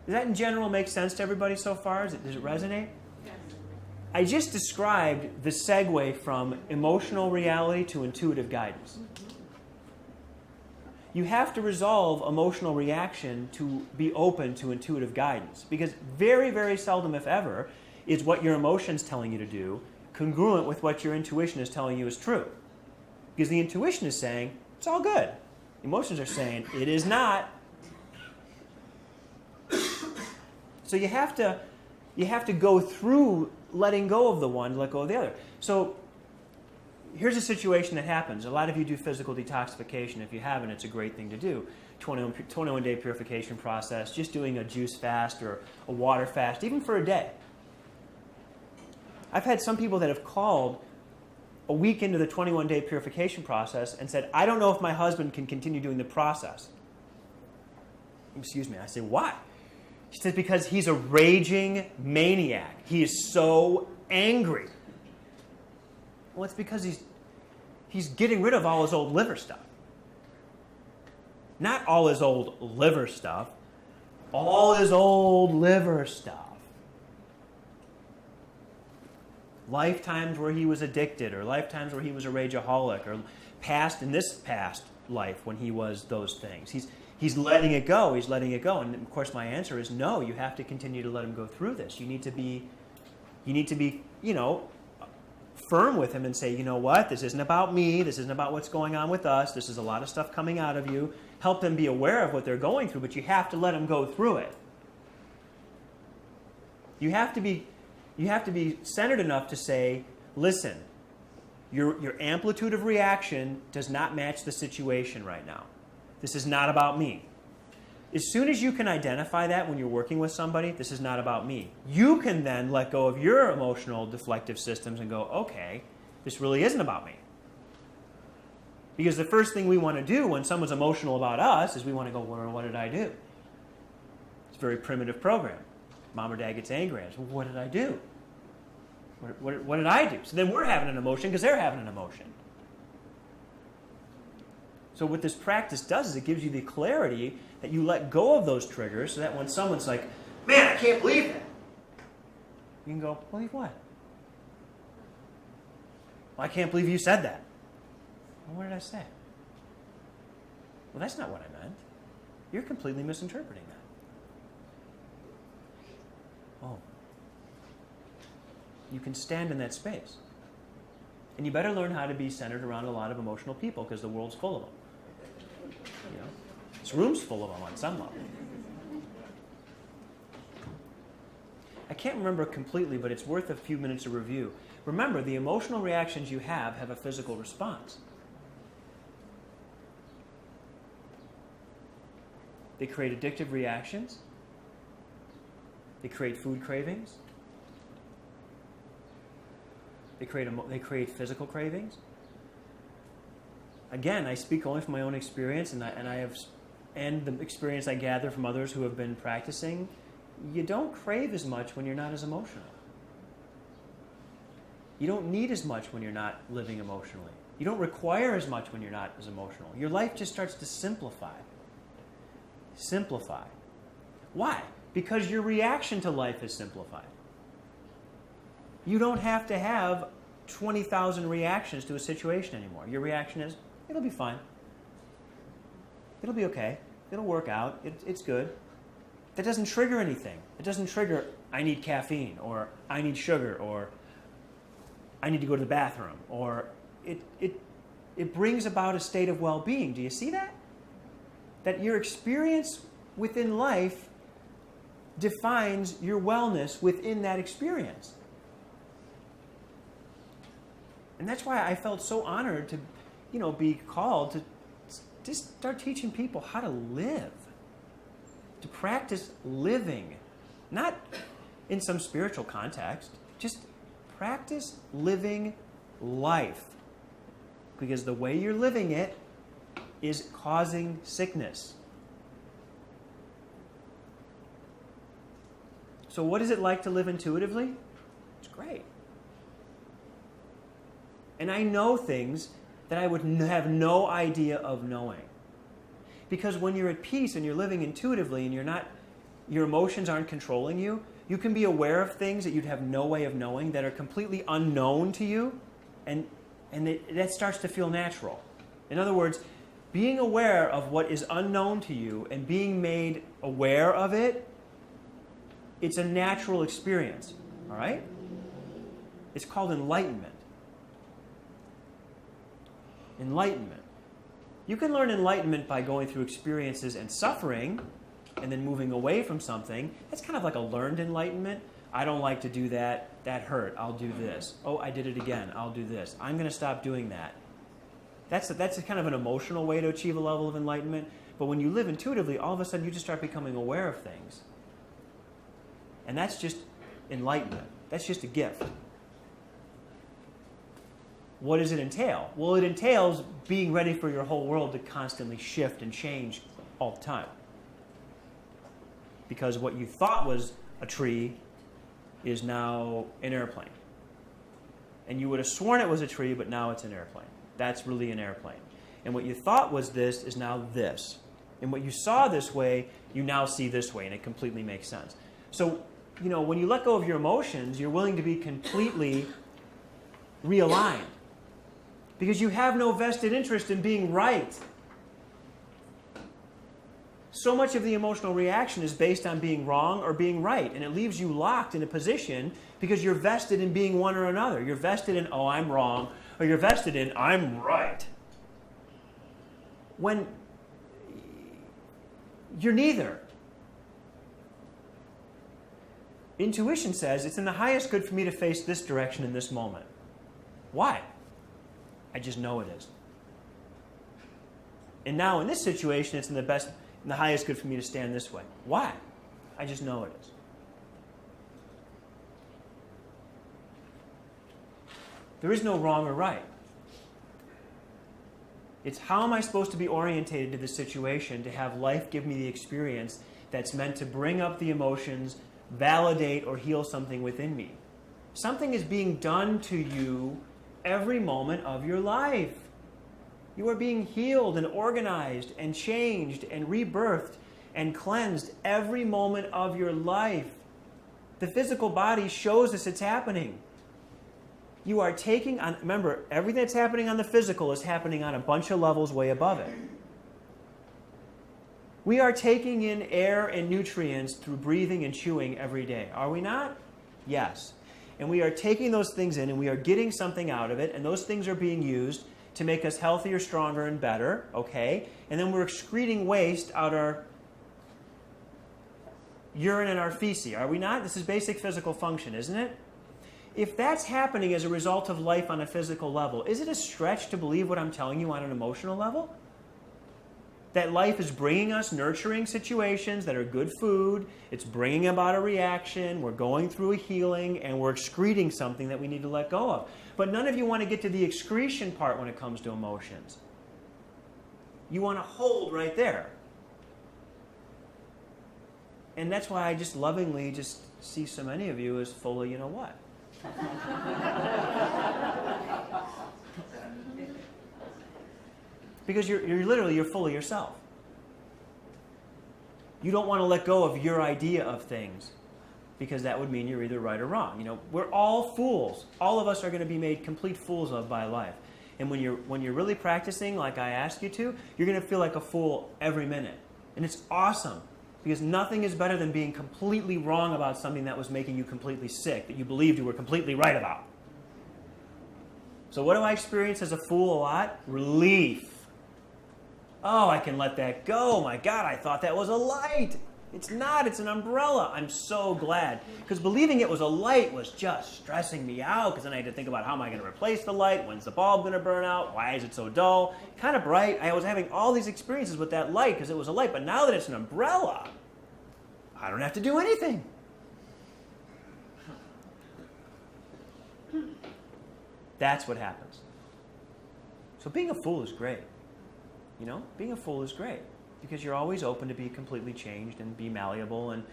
Does that in general make sense to everybody so far? Does it resonate? Yes. I just described the segue from emotional reality to intuitive guidance. You have to resolve emotional reaction to be open to intuitive guidance. Because very, very seldom, if ever, is what your emotion's telling you to do congruent with what your intuition is telling you is true. Because the intuition is saying, it's all good. Emotions are saying, it is not. So you have to go through letting go of the one to let go of the other. So here's a situation that happens. A lot of you do physical detoxification. If you haven't, it's a great thing to do. 21-day purification process, just doing a juice fast or a water fast, even for a day. I've had some people that have called a week into the 21-day purification process and said, I don't know if my husband can continue doing the process. Excuse me. I say, why? She says, because he's a raging maniac. He is so angry. Well, it's because he's getting rid of all his old liver stuff. Not all his old liver stuff. All his old liver stuff. Lifetimes where he was addicted, or lifetimes where he was a rageaholic, or in this past life when he was those things. He's letting it go. He's letting it go. And of course, my answer is no. You have to continue to let him go through this. You need to be, firm with him and say, you know what? This isn't about me. This isn't about what's going on with us. This is a lot of stuff coming out of you. Help them be aware of what they're going through, but you have to let them go through it. You have to be centered enough to say, listen, your amplitude of reaction does not match the situation right now. This is not about me. As soon as you can identify that when you're working with somebody, this is not about me, you can then let go of your emotional deflective systems and go, okay, this really isn't about me. Because the first thing we want to do when someone's emotional about us is we want to go, well, what did I do? It's a very primitive program. Mom or dad gets angry at us. Well, what did I do? What did I do? So then we're having an emotion because they're having an emotion. So what this practice does is it gives you the clarity that you let go of those triggers so that when someone's like, man, I can't believe that, you can go, believe what? Well, I can't believe you said that. Well, what did I say? Well, that's not what I meant. You're completely misinterpreting that. Oh. You can stand in that space. And you better learn how to be centered around a lot of emotional people because the world's full of them. You know? This room's full of them on some level. I can't remember completely, but it's worth a few minutes of review. Remember, the emotional reactions you have a physical response. They create addictive reactions. They create food cravings. They create physical cravings. Again, I speak only from my own experience, and the experience I gather from others who have been practicing. You don't crave as much when you're not as emotional. You don't need as much when you're not living emotionally. You don't require as much when you're not as emotional. Your life just starts to simplify. Simplify. Why? Because your reaction to life is simplified. You don't have to have 20,000 reactions to a situation anymore. Your reaction is, it'll be fine. It'll be okay. It'll work out. It's good. That doesn't trigger anything. It doesn't trigger, I need caffeine, or I need sugar, or I need to go to the bathroom, or it brings about a state of well-being. Do you see that? That your experience within life defines your wellness within that experience. And that's why I felt so honored to, be called to just start teaching people how to live, to practice living, not in some spiritual context, just practice living life. Because the way you're living it is causing sickness. So what is it like to live intuitively? It's great. And I know things that I would have no idea of knowing. Because when you're at peace and you're living intuitively and you're not your emotions aren't controlling you. You can be aware of things that you'd have no way of knowing that are completely unknown to you, and that starts to feel natural. In other words, being aware of what is unknown to you and being made aware of it, it's a natural experience, all right? It's called enlightenment. Enlightenment. You can learn enlightenment by going through experiences and suffering and then moving away from something. That's kind of like a learned enlightenment. I don't like to do that. That hurt. I'll do this. Oh, I did it again. I'll do this. I'm going to stop doing that. That's a kind of an emotional way to achieve a level of enlightenment. But when you live intuitively, all of a sudden you just start becoming aware of things. And that's just enlightenment. That's just a gift. What does it entail? Well, it entails being ready for your whole world to constantly shift and change all the time. Because what you thought was a tree is now an airplane. And you would have sworn it was a tree, but now it's an airplane. That's really an airplane. And what you thought was this is now this. And what you saw this way, you now see this way, and it completely makes sense. So, when you let go of your emotions, you're willing to be completely realigned. Because you have no vested interest in being right. So much of the emotional reaction is based on being wrong or being right, and it leaves you locked in a position because you're vested in being one or another. You're vested in, oh, I'm wrong, or you're vested in, I'm right. When you're neither. Intuition says it's in the highest good for me to face this direction in this moment. Why? I just know it is. And now in this situation, it's in the highest good for me to stand this way. Why? I just know it is. There is no wrong or right. It's how am I supposed to be orientated to the situation to have life give me the experience that's meant to bring up the emotions, validate or heal something within me. Something is being done to you every moment of your life. You are being healed and organized and changed and rebirthed and cleansed every moment of your life. The physical body shows us it's happening. You are taking on, remember, everything that's happening on the physical is happening on a bunch of levels way above it. We are taking in air and nutrients through breathing and chewing every day. Are we not? Yes. And we are taking those things in and we are getting something out of it, and those things are being used to make us healthier, stronger, and better, okay? And then we're excreting waste out our urine and our feces, are we not? This is basic physical function, isn't it? If that's happening as a result of life on a physical level, is it a stretch to believe what I'm telling you on an emotional level? That life is bringing us nurturing situations that are good food, it's bringing about a reaction, we're going through a healing, and we're excreting something that we need to let go of. But none of you want to get to the excretion part when it comes to emotions. You want to hold right there. And that's why I just lovingly just see so many of you as full of you know what. Because you're full of yourself. You don't want to let go of your idea of things, because that would mean you're either right or wrong. We're all fools. All of us are going to be made complete fools of by life. And when you're really practicing like I ask you to, you're going to feel like a fool every minute. And it's awesome, because nothing is better than being completely wrong about something that was making you completely sick, that you believed you were completely right about. So what do I experience as a fool a lot? Relief. Oh, I can let that go. My God, I thought that was a light. It's not. It's an umbrella. I'm so glad. Because believing it was a light was just stressing me out, because then I had to think about how am I going to replace the light? When's the bulb going to burn out? Why is it so dull? Kind of bright. I was having all these experiences with that light because it was a light. But now that it's an umbrella, I don't have to do anything. That's what happens. So being a fool is great. Being a fool is great because you're always open to be completely changed and be malleable, and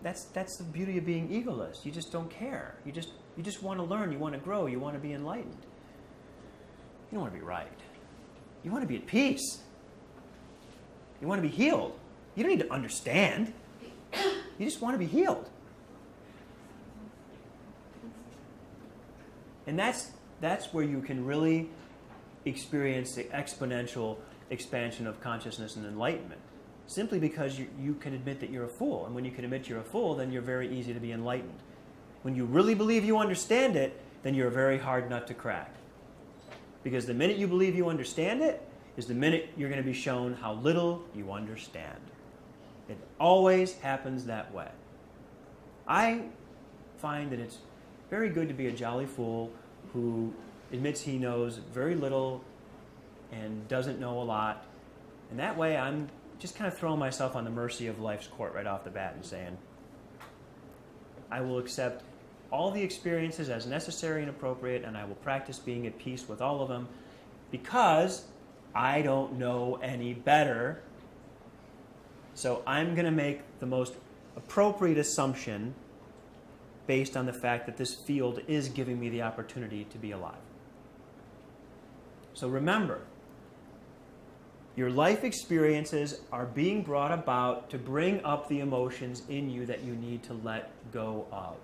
that's the beauty of being egoless. You just don't care. You just want to learn. You want to grow. You want to be enlightened. You don't want to be right. You want to be at peace. You want to be healed. You don't need to understand. You just want to be healed. And that's where you can really experience the exponential expansion of consciousness and enlightenment. Simply because you can admit that you're a fool. And when you can admit you're a fool, then you're very easy to be enlightened. When you really believe you understand it, then you're a very hard nut to crack. Because the minute you believe you understand it is the minute you're going to be shown how little you understand. It always happens that way. I find that it's very good to be a jolly fool who admits he knows very little and doesn't know a lot. And that way I'm just kind of throwing myself on the mercy of life's court right off the bat and saying, I will accept all the experiences as necessary and appropriate, and I will practice being at peace with all of them because I don't know any better. So I'm going to make the most appropriate assumption based on the fact that this field is giving me the opportunity to be alive. So remember, your life experiences are being brought about to bring up the emotions in you that you need to let go of.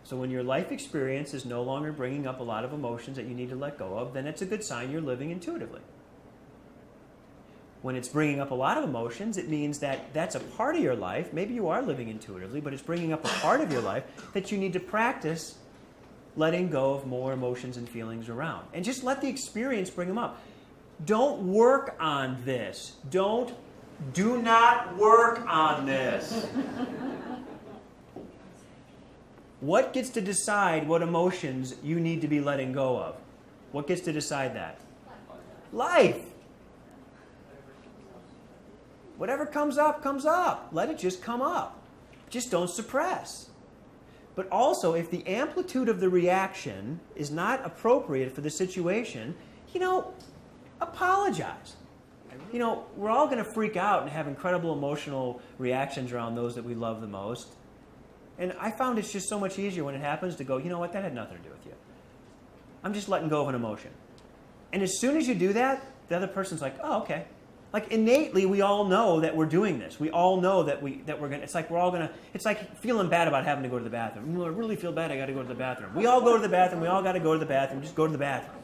So when your life experience is no longer bringing up a lot of emotions that you need to let go of, then it's a good sign you're living intuitively. When it's bringing up a lot of emotions, it means that that's a part of your life. Maybe you are living intuitively, but it's bringing up a part of your life that you need to practice letting go of more emotions and feelings around. And just let the experience bring them up. Don't work on this. Do not work on this. What gets to decide what emotions you need to be letting go of? What gets to decide that? Life. Whatever comes up, comes up. Let it just come up. Just don't suppress. But also, if the amplitude of the reaction is not appropriate for the situation, apologize. We're all going to freak out and have incredible emotional reactions around those that we love the most. And I found it's just so much easier when it happens to go, you know what, that had nothing to do with you. I'm just letting go of an emotion. And as soon as you do that, the other person's like, oh, okay. Like innately, we all know that we're doing this. We all know that we're gonna. It's like we're all gonna. It's like feeling bad about having to go to the bathroom. I really feel bad. I got to go to the bathroom. We all go to the bathroom. We all got to go to the bathroom. Just go to the bathroom.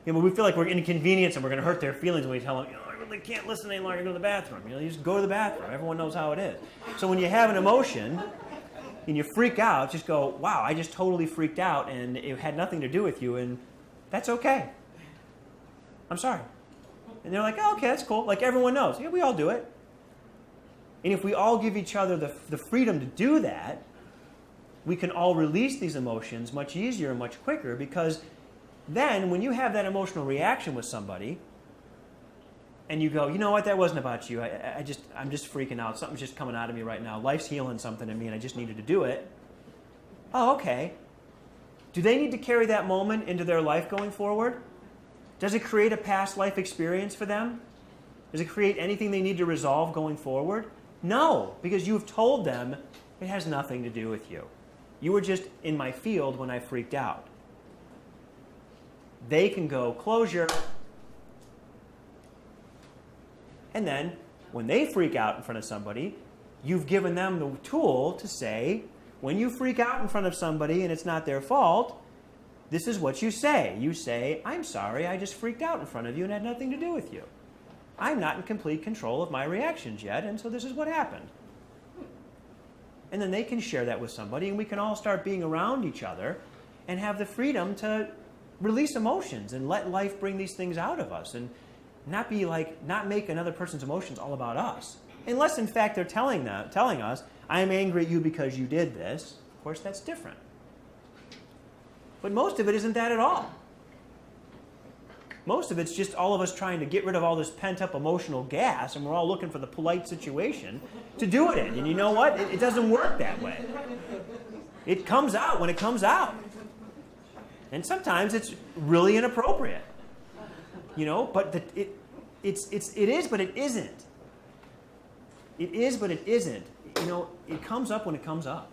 We feel like we're inconvenienced and we're going to hurt their feelings when we tell them, I really can't listen any longer. Go to the bathroom. You just go to the bathroom. Everyone knows how it is. So when you have an emotion and you freak out, just go, wow, I just totally freaked out and it had nothing to do with you, and that's okay. I'm sorry. And they're like, oh, okay, that's cool. Like everyone knows. Yeah, we all do it. And if we all give each other the freedom to do that, we can all release these emotions much easier and much quicker, because then when you have that emotional reaction with somebody and you go, you know what, that wasn't about you. I'm just freaking out. Something's just coming out of me right now. Life's healing something in me and I just needed to do it. Oh, okay. Do they need to carry that moment into their life going forward? Does it create a past life experience for them? Does it create anything they need to resolve going forward? No, because you've told them it has nothing to do with you. You were just in my field when I freaked out. They can go, closure. And then, when they freak out in front of somebody, you've given them the tool to say, when you freak out in front of somebody and it's not their fault, this is what you say. You say, I'm sorry, I just freaked out in front of you and had nothing to do with you. I'm not in complete control of my reactions yet, and so this is what happened. And then they can share that with somebody, and we can all start being around each other and have the freedom to release emotions and let life bring these things out of us, and not make another person's emotions all about us. Unless, in fact, they're telling us, I'm angry at you because you did this. Of course, that's different. But most of it isn't that at all. Most of it's just all of us trying to get rid of all this pent-up emotional gas, and we're all looking for the polite situation to do it in. And you know what? It doesn't work that way. It comes out when it comes out. And sometimes it's really inappropriate. But it is, but it isn't. It is, but it isn't. It comes up when it comes up.